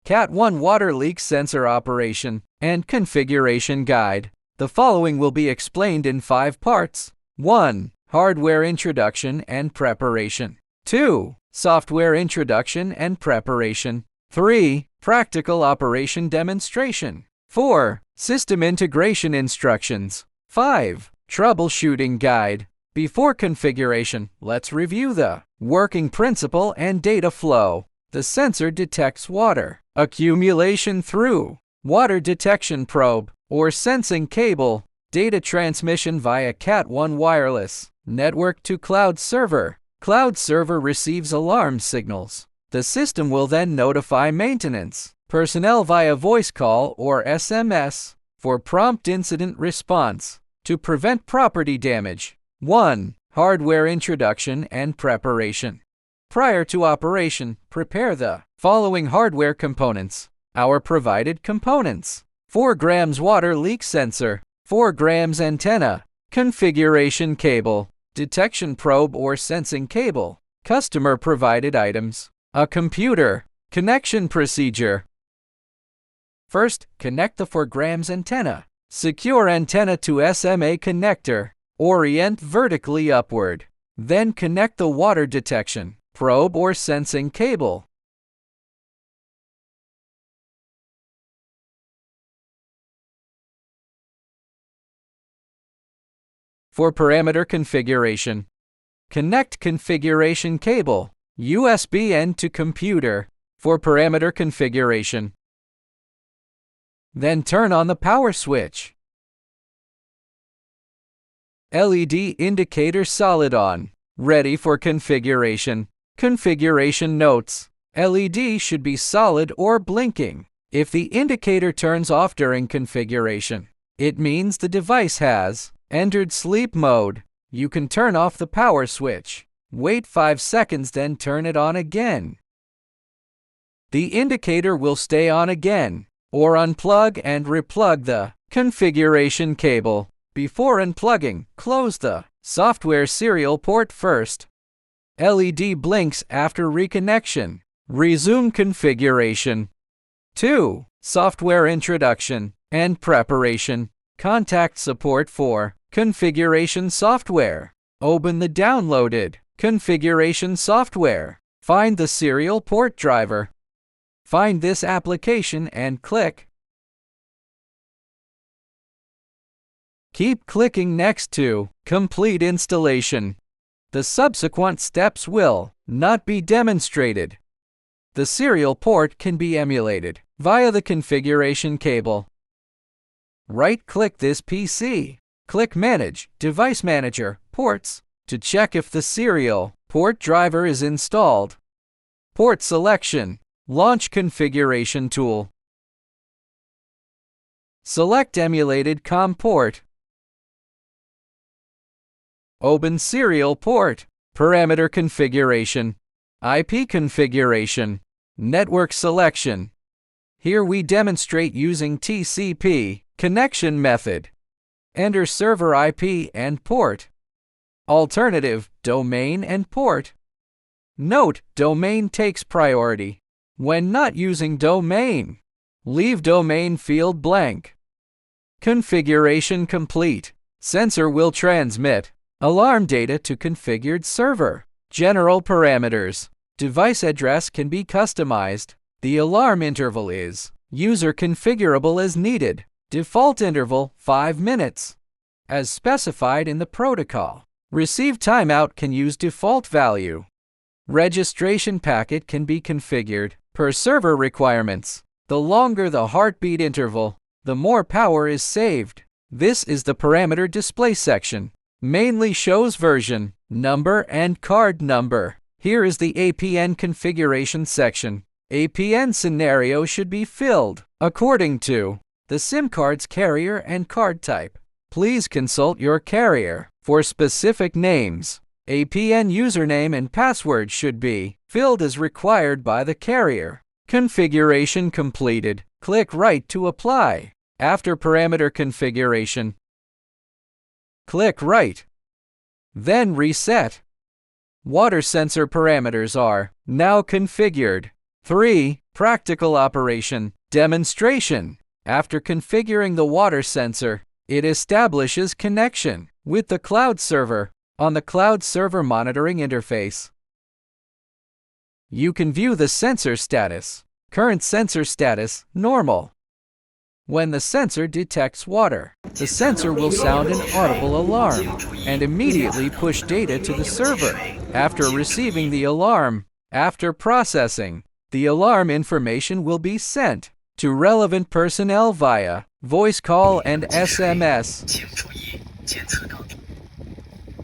Cat 1 Water Leak Sensor Operation and Configuration Guide. The following will be explained in 5 parts. 1. Hardware Introduction and Preparation. 2. Software Introduction and Preparation. 3. Practical Operation Demonstration. 4. System Integration Instructions. 5. Troubleshooting Guide. Before configuration, let's review the working principle and data flow. The sensor detects water accumulation through water detection probe or sensing cable, data transmission via Cat 1 wireless network to cloud server. Cloud server receives alarm signals. The system will then notify maintenance personnel via voice call or SMS for prompt incident response to prevent property damage. 1. Hardware Introduction and Preparation. Prior to operation, prepare the following hardware components. Our provided components: 4 grams water leak sensor, 4 grams antenna, configuration cable, detection probe or sensing cable, customer provided items, a computer, connection procedure. First, connect the 4 grams antenna. Secure antenna to SMA connector. Orient vertically upward. Then connect the water detection probe or sensing cable. For parameter configuration, connect configuration cable, USB end to computer for parameter configuration. Then turn on the power switch. LED indicator solid on. Ready for configuration. Configuration notes: LED should be solid or blinking. If the indicator turns off during configuration, it means the device has entered sleep mode. You can turn off the power switch. Wait 5 seconds, then turn it on again. The indicator will stay on again. Or unplug and replug the configuration cable. Before unplugging, close the software serial port first. LED blinks after reconnection. Resume configuration. 2. Software Introduction and Preparation. Contact support for configuration software. Open the downloaded configuration software. Find the serial port driver. Find this application and click. Keep clicking next to complete installation. The subsequent steps will not be demonstrated. The serial port can be emulated via the configuration cable. Right-click this PC. Click Manage Device Manager Ports to check if the serial port driver is installed. Port selection. Launch configuration tool. Select emulated COM port. Open serial port. Parameter configuration. IP configuration. Network selection. Here we demonstrate using TCP connection method. Enter server IP and port. Alternative, domain and port. Note, domain takes priority when not using domain. Leave domain field blank. Configuration complete. Sensor will transmit alarm data to configured server. General parameters. Device address can be customized. The alarm interval is user configurable as needed. Default interval 5 minutes. As specified in the protocol. Receive timeout can use default value. Registration packet can be configured per server requirements. The longer the heartbeat interval, the more power is saved. This is the parameter display section. Mainly shows version, number and card number. Here is the APN configuration section. APN scenario should be filled according to the SIM card's carrier and card type. Please consult your carrier for specific names. APN username and password should be filled as required by the carrier. Configuration completed. Click right to apply. After parameter configuration, click right. Then reset. Water sensor parameters are now configured. 3. Practical operation. Demonstration. After configuring the water sensor, it establishes connection with the cloud server on the cloud server monitoring interface. You can view the sensor status. Current sensor status, normal. When the sensor detects water, the sensor will sound an audible alarm and immediately push data to the server. After receiving the alarm, after processing, the alarm information will be sent to relevant personnel via voice call and SMS.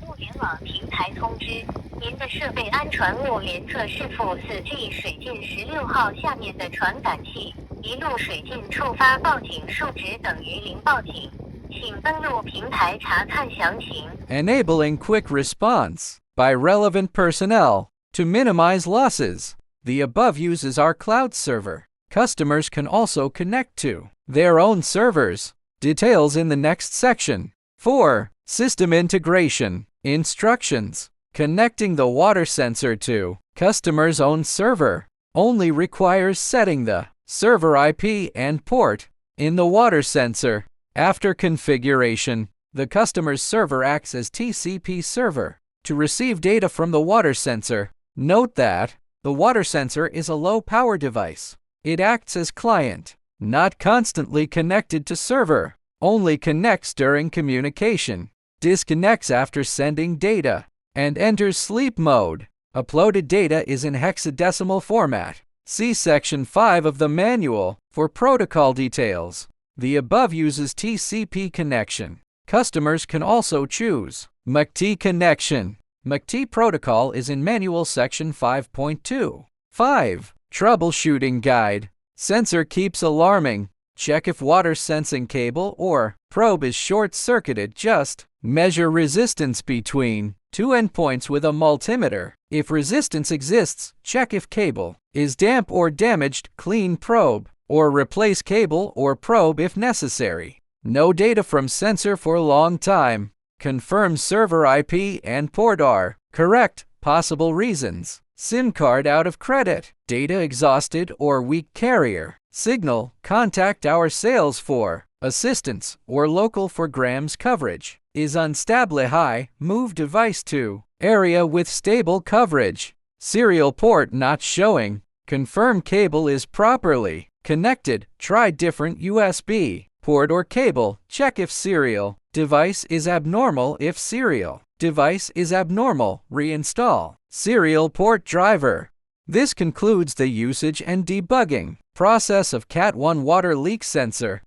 物联网平台通知，您的设备安全物联测是负 4G 水进16号下面的传感器，一路水进触发报警数值等于0报警，请登录平台查看详情。 Enabling quick response by relevant personnel to minimize losses. The above uses our cloud server. Customers can also connect to their own servers. Details in the next section. 4. System integration. Instructions. Connecting the water sensor to customer's own server only requires setting the server IP and port in the water sensor. After configuration, the customer's server acts as TCP server to receive data from the water sensor. Note that the water sensor is a low-power device. It acts as client, not constantly connected to server, only connects during communication, disconnects after sending data, and enters sleep mode. Uploaded data is in hexadecimal format. See Section 5 of the manual for protocol details. The above uses TCP connection. Customers can also choose MACT connection. MACT protocol is in Manual Section 5.2. 5. Troubleshooting guide. Sensor keeps alarming. Check if water sensing cable or probe is short-circuited. Just measure resistance between two endpoints with a multimeter. If resistance exists, check if cable is damp or damaged. Clean probe or replace cable or probe if necessary. No data from sensor for a long time. Confirm server IP and port are correct. Possible reasons: SIM card out of credit, data exhausted or weak carrier signal. Contact our sales for assistance or local for grams coverage. Is unstable high, move device to area with stable coverage. Serial port not showing. Confirm cable is properly connected. Try different USB port or cable. Check if serial device is abnormal. If serial device is abnormal, reinstall serial port driver. This concludes the usage and debugging process of Cat 1 water leak sensor.